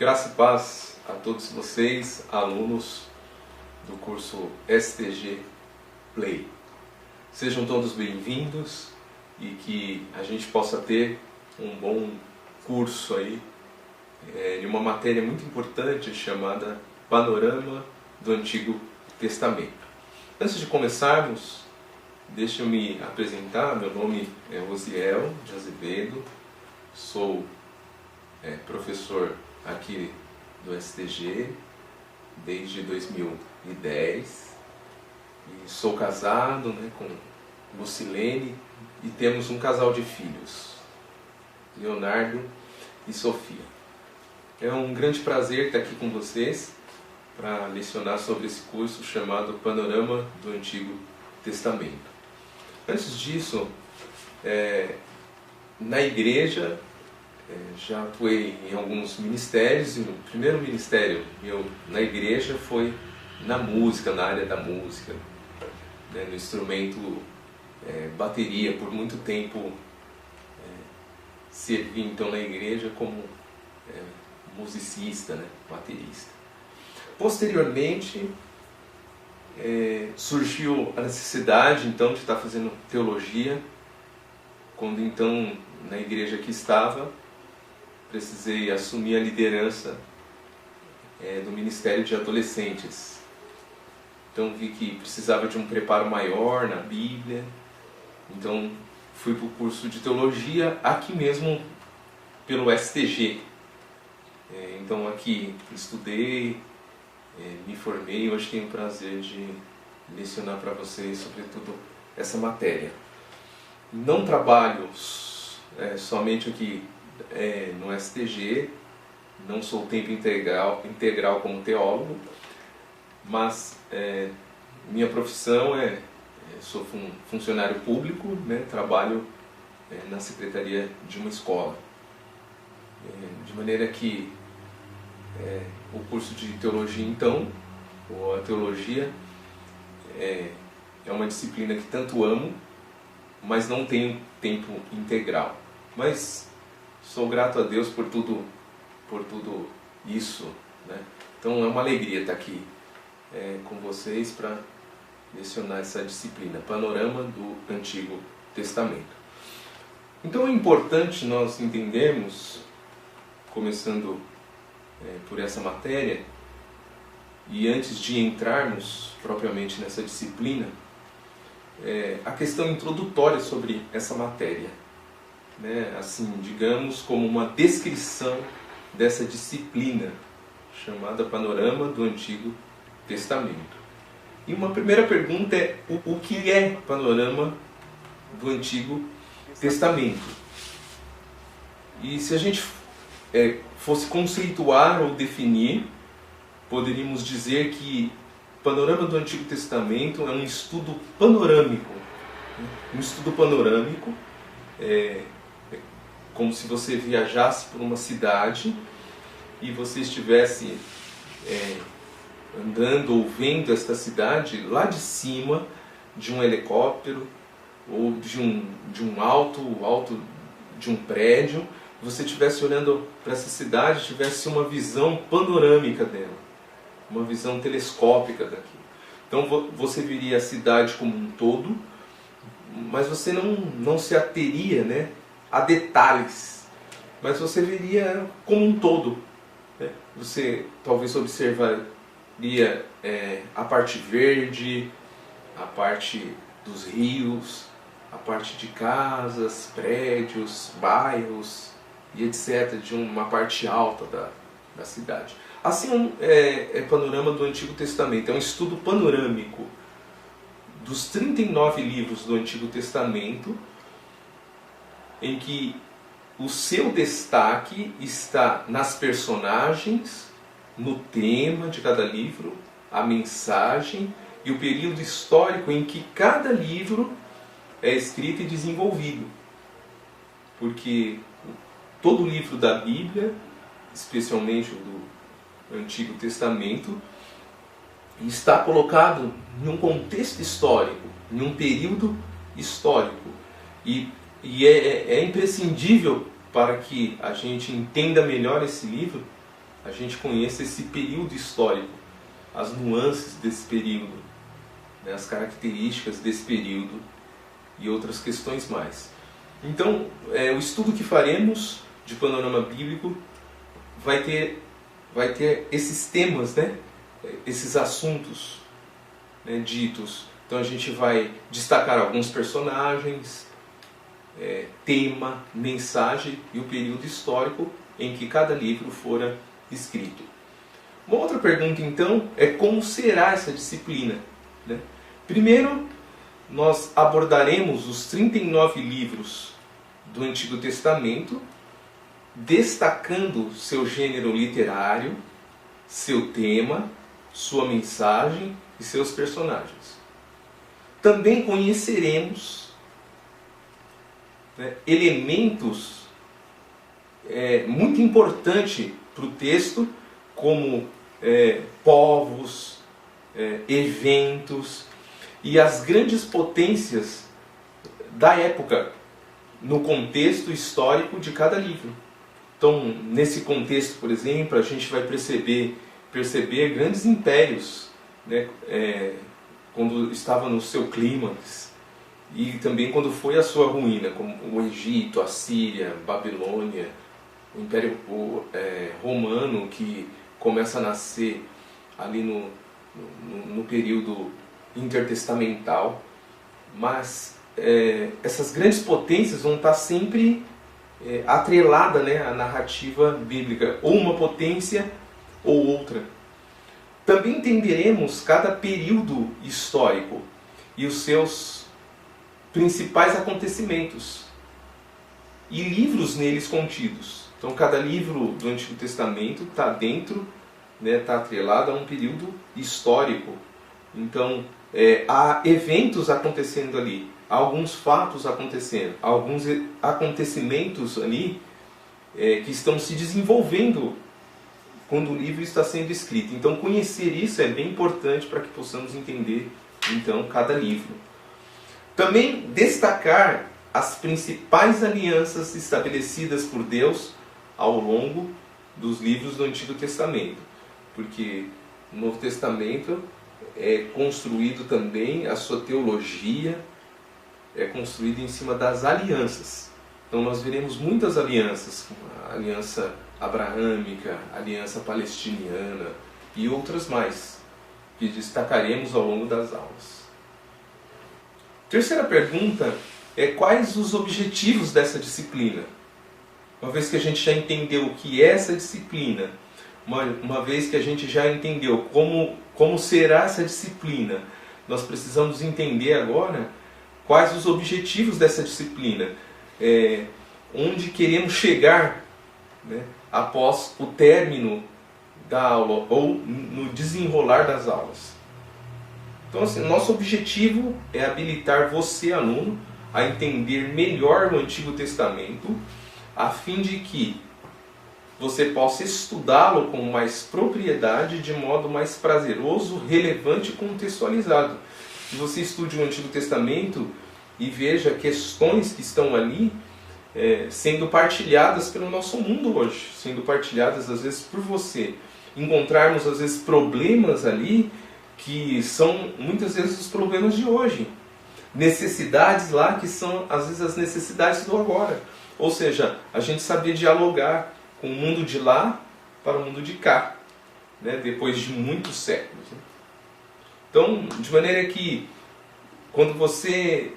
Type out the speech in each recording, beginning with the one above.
Graça e paz a todos vocês, alunos do curso STG Play. Sejam todos bem-vindos e que a gente possa ter um bom curso aí de uma matéria muito importante chamada Panorama do Antigo Testamento. Antes de começarmos, deixa eu me apresentar. Meu nome é Osiel de Azevedo, sou professor aqui do STG desde 2010 e sou casado com Lucilene e temos um casal de filhos, Leonardo e Sofia. É um grande prazer estar aqui com vocês para lecionar sobre esse curso chamado Panorama do Antigo Testamento. Antes disso, na igreja, já atuei em alguns ministérios e o primeiro ministério meu na igreja foi na música, na área da música, no instrumento bateria. Por muito tempo servi então na igreja como musicista, baterista. Posteriormente surgiu a necessidade então de estar fazendo teologia, quando então na igreja que estava precisei assumir a liderança do Ministério de Adolescentes. Então vi que precisava de um preparo maior na Bíblia, então fui para o curso de teologia aqui mesmo pelo STG. Então aqui estudei, me formei e hoje tenho o prazer de lecionar para vocês sobretudo essa matéria. Não trabalho somente aqui no STG, não sou tempo integral como teólogo, mas minha profissão sou funcionário público, trabalho na secretaria de uma escola. De maneira que o curso de teologia então, ou a teologia, é uma disciplina que tanto amo, mas não tenho tempo integral. Mas sou grato a Deus por tudo isso, Então é uma alegria estar aqui com vocês para lecionar essa disciplina, Panorama do Antigo Testamento. Então é importante nós entendermos, começando por essa matéria, e antes de entrarmos propriamente nessa disciplina, a questão introdutória sobre essa matéria. Assim, digamos, como uma descrição dessa disciplina chamada Panorama do Antigo Testamento. E uma primeira pergunta é: o que é Panorama do Antigo Testamento? E se a gente fosse conceituar ou definir, poderíamos dizer que Panorama do Antigo Testamento é um estudo panorâmico. Um estudo panorâmico como se você viajasse por uma cidade e você estivesse andando ou vendo esta cidade lá de cima de um helicóptero ou de um alto de um prédio. Você estivesse olhando para essa cidade, tivesse uma visão panorâmica dela, uma visão telescópica daqui. Então você viria a cidade como um todo, mas você não se ateria a detalhes, mas você veria como um todo. Você talvez observaria a parte verde, a parte dos rios, a parte de casas, prédios, bairros e etc., de uma parte alta da cidade. Assim é Panorama do Antigo Testamento, é um estudo panorâmico dos 39 livros do Antigo Testamento, em que o seu destaque está nas personagens, no tema de cada livro, a mensagem e o período histórico em que cada livro é escrito e desenvolvido. Porque todo livro da Bíblia, especialmente o do Antigo Testamento, está colocado em um contexto histórico, em um período histórico. E é imprescindível para que a gente entenda melhor esse livro, a gente conheça esse período histórico, as nuances desse período, né, as características desse período e outras questões mais. Então, o estudo que faremos de panorama bíblico vai ter esses temas, né, esses assuntos, né, ditos. Então a gente vai destacar alguns personagens, tema, mensagem e o período histórico em que cada livro fora escrito. Uma outra pergunta então é como será essa disciplina, né? Primeiro, nós abordaremos os 39 livros do Antigo Testamento, destacando seu gênero literário, seu tema, sua mensagem e seus personagens. Também conheceremos, né, elementos muito importantes para o texto, como povos, eventos e as grandes potências da época no contexto histórico de cada livro. Então, nesse contexto, por exemplo, a gente vai perceber grandes impérios, né, quando estava no seu clímax, e também quando foi a sua ruína, como o Egito, a Síria, a Babilônia, o Império Romano, que começa a nascer ali no período intertestamental. Mas essas grandes potências vão estar sempre atreladas, né, à narrativa bíblica, ou uma potência ou outra. Também entenderemos cada período histórico e os seus principais acontecimentos e livros neles contidos. Então, cada livro do Antigo Testamento está dentro, né, está atrelado a um período histórico. Então, há eventos acontecendo ali, há alguns fatos acontecendo, há alguns acontecimentos ali que estão se desenvolvendo quando o livro está sendo escrito. Então, conhecer isso é bem importante para que possamos entender, então, cada livro. Também destacar as principais alianças estabelecidas por Deus ao longo dos livros do Antigo Testamento. Porque o Novo Testamento é construído também, a sua teologia é construída em cima das alianças. Então nós veremos muitas alianças, como a aliança abraâmica, a aliança palestiniana e outras mais, que destacaremos ao longo das aulas. Terceira pergunta é: quais os objetivos dessa disciplina? Uma vez que a gente já entendeu o que é essa disciplina, uma vez que a gente já entendeu como será essa disciplina, nós precisamos entender agora quais os objetivos dessa disciplina, onde queremos chegar, né, após o término da aula ou no desenrolar das aulas. Então, assim, nosso objetivo é habilitar você, aluno, a entender melhor o Antigo Testamento, a fim de que você possa estudá-lo com mais propriedade, de modo mais prazeroso, relevante e contextualizado. Que você estude o Antigo Testamento e veja questões que estão ali sendo partilhadas pelo nosso mundo hoje, sendo partilhadas às vezes por você. Encontrarmos às vezes problemas ali que são muitas vezes os problemas de hoje. Necessidades lá que são às vezes as necessidades do agora. Ou seja, a gente saber dialogar com o mundo de lá para o mundo de cá, né, depois de muitos séculos. Né? Então, de maneira que quando você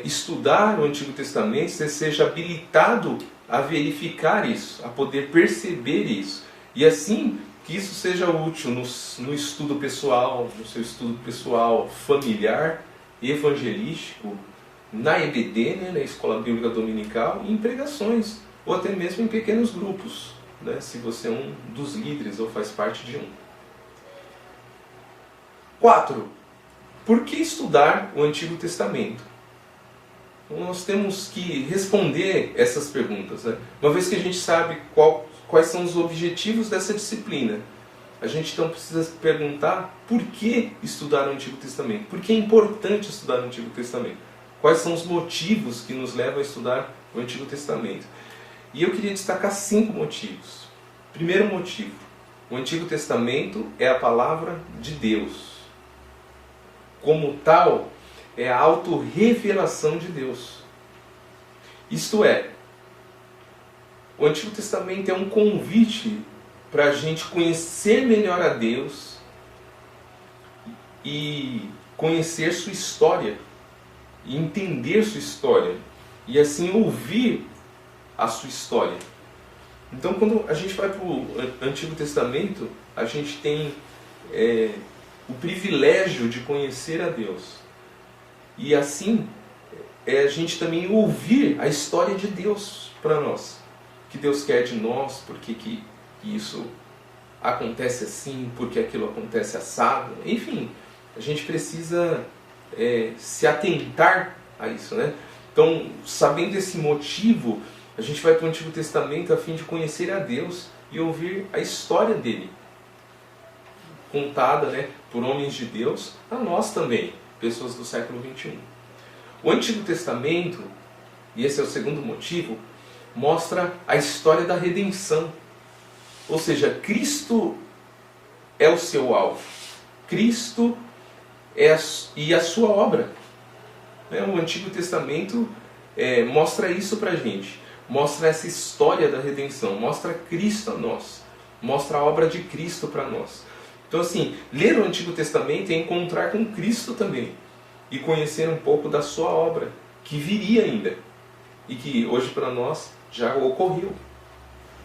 estudar o Antigo Testamento, você seja habilitado a verificar isso, a poder perceber isso. E assim, que isso seja útil no estudo pessoal, no seu estudo pessoal familiar, evangelístico, na EBD, né, na Escola Bíblica Dominical, e em pregações, ou até mesmo em pequenos grupos, né, se você é um dos líderes ou faz parte de um. 4. Por que estudar o Antigo Testamento? Então, nós temos que responder essas perguntas, né? Uma vez que a gente sabe quais são os objetivos dessa disciplina, a gente então precisa perguntar por que estudar o Antigo Testamento? Por que é importante estudar o Antigo Testamento? Quais são os motivos que nos levam a estudar o Antigo Testamento? E eu queria destacar 5 motivos. Primeiro motivo: O Antigo Testamento é a palavra de Deus. Como tal, é a autorrevelação de Deus. Isto é, o Antigo Testamento é um convite para a gente conhecer melhor a Deus e conhecer sua história, e entender sua história, e assim ouvir a sua história. Então, quando a gente vai para o Antigo Testamento, a gente tem o privilégio de conhecer a Deus. E assim, a gente também ouvir a história de Deus para nós. O que Deus quer de nós, por que isso acontece assim, por que aquilo acontece assado. Enfim, a gente precisa se atentar a isso, né? Então, sabendo esse motivo, a gente vai para o Antigo Testamento a fim de conhecer a Deus e ouvir a história dele, contada, né, por homens de Deus, a nós também, pessoas do século XXI. O Antigo Testamento, e esse é o segundo motivo, mostra a história da redenção. Ou seja, Cristo é o seu alvo. Cristo e a sua obra. O Antigo Testamento mostra isso para a gente. Mostra essa história da redenção. Mostra Cristo a nós. Mostra a obra de Cristo para nós. Então, assim, ler o Antigo Testamento é encontrar com Cristo também. E conhecer um pouco da sua obra, que viria ainda. E que hoje para nós já ocorreu.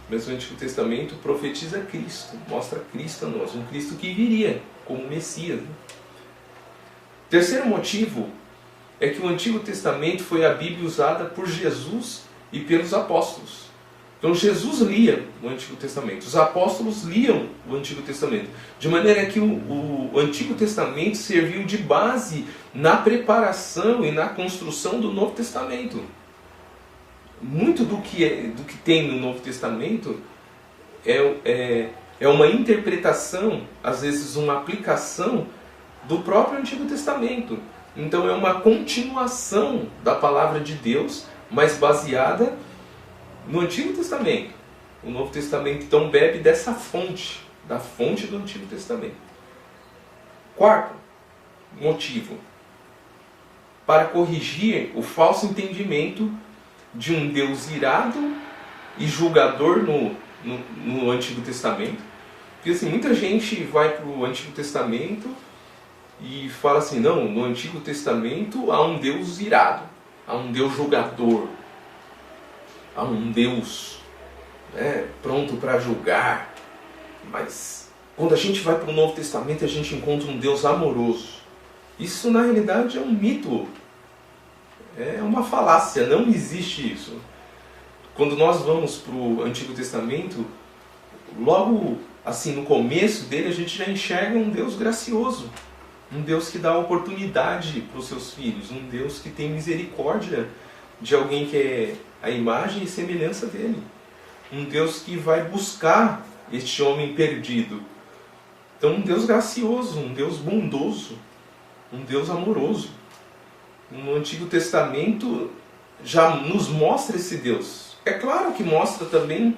Mas o Antigo Testamento profetiza Cristo. Mostra Cristo a nós. Um Cristo que viria como Messias. Terceiro motivo é que o Antigo Testamento foi a Bíblia usada por Jesus e pelos apóstolos. Então Jesus lia o Antigo Testamento, os apóstolos liam o Antigo Testamento, de maneira que o Antigo Testamento serviu de base na preparação e na construção do Novo Testamento. Muito do que tem no Novo Testamento é uma interpretação, às vezes uma aplicação do próprio Antigo Testamento. Então é uma continuação da palavra de Deus, mas baseada no Antigo Testamento. O Novo Testamento então bebe dessa fonte, da fonte do Antigo Testamento. Quarto motivo, para corrigir o falso entendimento de um Deus irado e julgador no Antigo Testamento. Porque assim, muita gente vai para o Antigo Testamento e fala assim, não, no Antigo Testamento há um Deus irado, há um Deus julgador, há um Deus pronto para julgar. Mas quando a gente vai para o Novo Testamento, a gente encontra um Deus amoroso. Isso na realidade é um mito, é uma falácia, não existe isso. Quando nós vamos para o Antigo Testamento, logo assim no começo dele a gente já enxerga um Deus gracioso. Um Deus que dá oportunidade para os seus filhos. Um Deus que tem misericórdia de alguém que é a imagem e semelhança dele. Um Deus que vai buscar este homem perdido. Então um Deus gracioso, um Deus bondoso, um Deus amoroso. No Antigo Testamento já nos mostra esse Deus. É claro que mostra também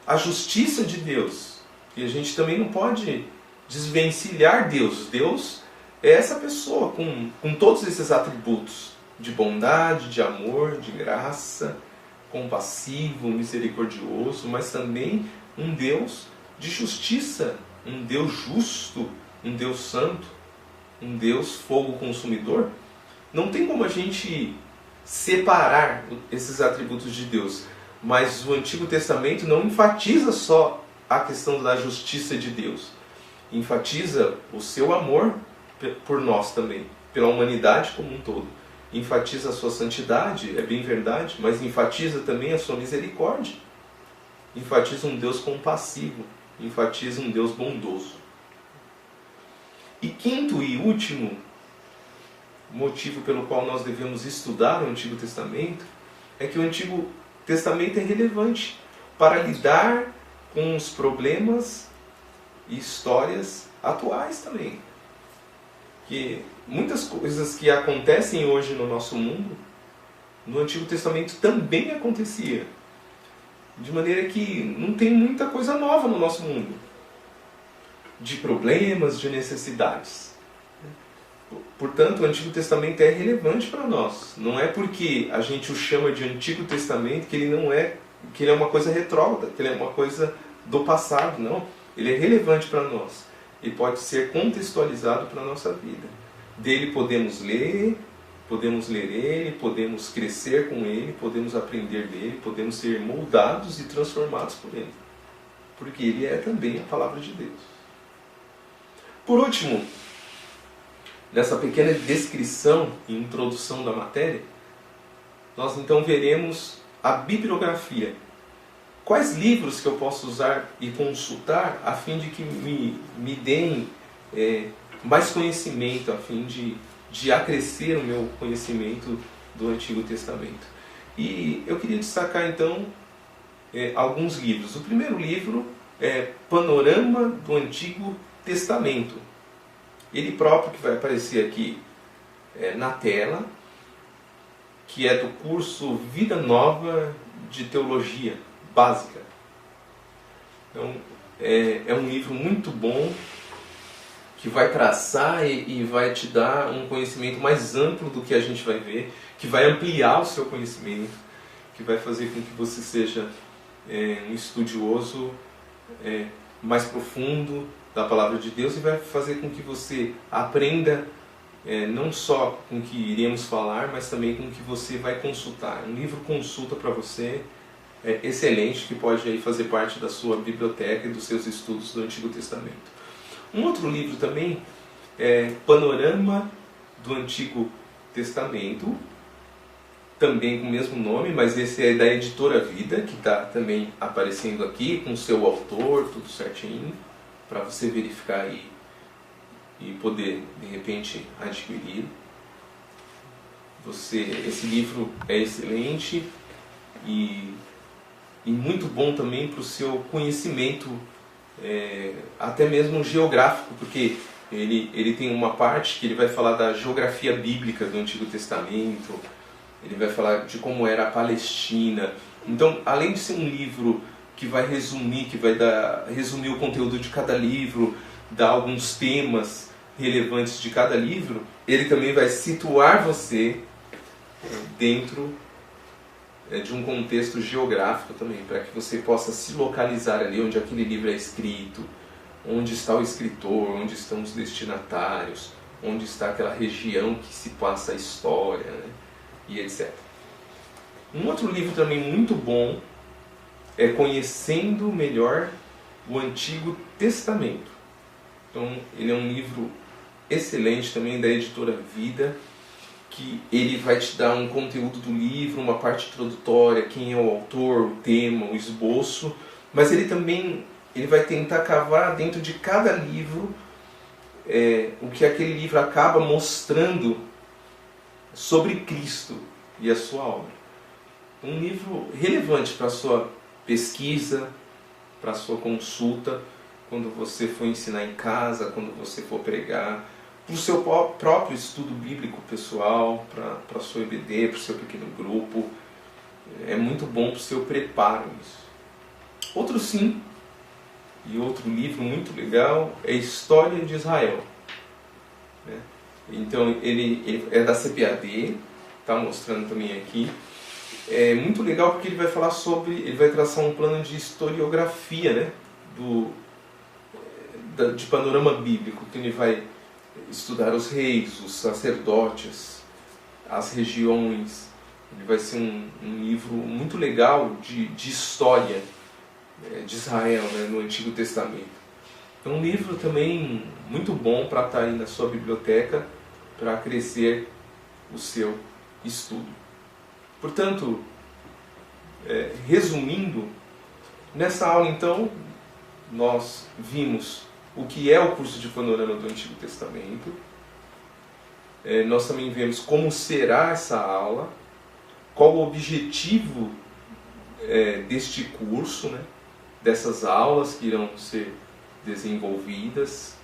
a justiça de Deus. E a gente também não pode desvencilhar Deus. Deus é essa pessoa com todos esses atributos de bondade, de amor, de graça, compassivo, misericordioso, mas também um Deus de justiça, um Deus justo, um Deus santo, um Deus fogo consumidor. Não tem como a gente separar esses atributos de Deus, mas o Antigo Testamento não enfatiza só a questão da justiça de Deus, enfatiza o seu amor por nós também, pela humanidade como um todo. Enfatiza a sua santidade, é bem verdade, mas enfatiza também a sua misericórdia. Enfatiza um Deus compassivo, enfatiza um Deus bondoso. E quinto e último motivo pelo qual nós devemos estudar o Antigo Testamento é que o Antigo Testamento é relevante para lidar com os problemas e histórias atuais também. Que muitas coisas que acontecem hoje no nosso mundo, no Antigo Testamento também acontecia. De maneira que não tem muita coisa nova no nosso mundo. de problemas, de necessidades. Portanto, o Antigo Testamento é relevante para nós. Não é porque a gente o chama de Antigo Testamento que ele não é, que ele é uma coisa retrógrada, que ele é uma coisa do passado. Não, ele é relevante para nós. Ele pode ser contextualizado para a nossa vida. Dele podemos ler ele, podemos crescer com ele, podemos aprender dele, podemos ser moldados e transformados por ele. Porque ele é também a palavra de Deus. Por último, nessa pequena descrição e introdução da matéria, nós então veremos a bibliografia. Quais livros que eu posso usar e consultar a fim de que me deem mais conhecimento, a fim de acrescer o meu conhecimento do Antigo Testamento. E eu queria destacar então alguns livros. O primeiro livro é Panorama do Antigo Testamento. Ele próprio, que vai aparecer aqui na tela, que é do curso Vida Nova de Teologia Básica. Então, é um livro muito bom, que vai traçar e vai te dar um conhecimento mais amplo do que a gente vai ver, que vai ampliar o seu conhecimento, que vai fazer com que você seja um estudioso mais profundo da Palavra de Deus, e vai fazer com que você aprenda não só com o que iremos falar, mas também com o que você vai consultar. Um livro consulta para você excelente, que pode aí fazer parte da sua biblioteca e dos seus estudos do Antigo Testamento. Um outro livro também é Panorama do Antigo Testamento, também com o mesmo nome, mas esse é da Editora Vida, que está também aparecendo aqui, com o seu autor, tudo certinho, para você verificar aí e poder, de repente, adquirir. Esse livro é excelente e muito bom também para o seu conhecimento, até mesmo geográfico, porque ele tem uma parte que ele vai falar da geografia bíblica do Antigo Testamento, ele vai falar de como era a Palestina. Então, além de ser um livro que vai resumir o conteúdo de cada livro, dar alguns temas relevantes de cada livro, ele também vai situar você dentro de um contexto geográfico também, para que você possa se localizar ali onde aquele livro é escrito, onde está o escritor, onde estão os destinatários, onde está aquela região que se passa a história, né? E etc. Um outro livro também muito bom é Conhecendo Melhor o Antigo Testamento. Então, ele é um livro excelente também da Editora Vida, que ele vai te dar um conteúdo do livro, uma parte introdutória, quem é o autor, o tema, o esboço, mas ele também vai tentar cavar dentro de cada livro o que aquele livro acaba mostrando sobre Cristo e a sua obra. Um livro relevante para a sua pesquisa, para a sua consulta, quando você for ensinar em casa, quando você for pregar, para o seu próprio estudo bíblico pessoal, para a sua EBD, para o seu pequeno grupo. É muito bom para o seu preparo isso. Outro sim, e outro livro muito legal, é História de Israel. Então ele é da CPAD, está mostrando também aqui. É muito legal porque ele vai falar ele vai traçar um plano de historiografia, né, de panorama bíblico, que ele vai estudar os reis, os sacerdotes, as regiões. Ele vai ser um livro muito legal de história de Israel, né, no Antigo Testamento. É um livro também muito bom para estar aí na sua biblioteca, para crescer o seu estudo. Portanto, resumindo, nessa aula então, nós vimos o que é o curso de Panorama do Antigo Testamento. Nós também vemos como será essa aula, qual o objetivo deste curso, né, dessas aulas que irão ser desenvolvidas.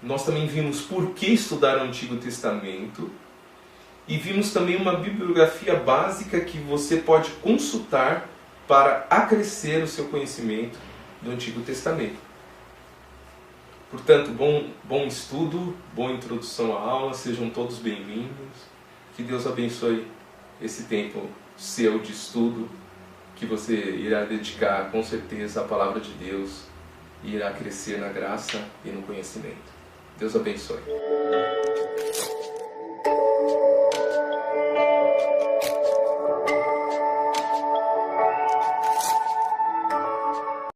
Nós também vimos por que estudar o Antigo Testamento e vimos também uma bibliografia básica que você pode consultar para acrescer o seu conhecimento do Antigo Testamento. Portanto, bom estudo, boa introdução à aula, sejam todos bem-vindos. Que Deus abençoe esse tempo seu de estudo, que você irá dedicar com certeza à palavra de Deus e irá crescer na graça e no conhecimento. Deus abençoe.